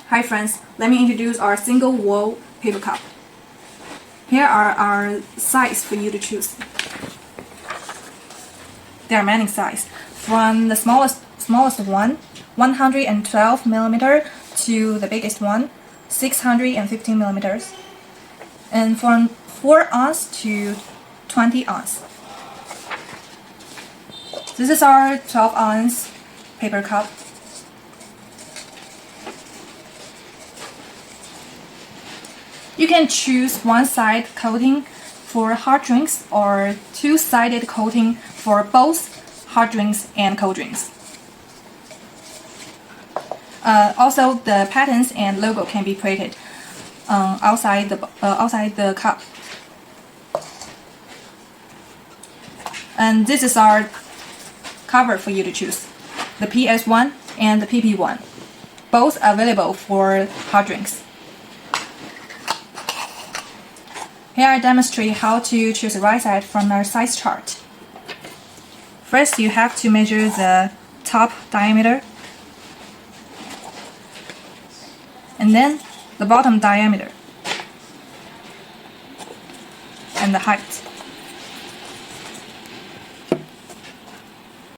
Hi friends, let me introduce our single wall paper cup. Here are our sizes for you to choose. There are many sizes, from the smallest one, 112 millimeter, to the biggest one, 615 millimeters, and from 4 ounce to 20 ounce. This is our 12 ounce paper cup. You can choose one-side coating for hard drinks or two-sided coating for both hard drinks and cold drinks. Also, the patterns and logo can be printed outside the cup. And this is our cover for you to choose: the PS1 and the PP1, both available for hard drinks. Here I demonstrate how to choose the right side from our size chart. First, you have to measure the top diameter, and then the bottom diameter, and the height.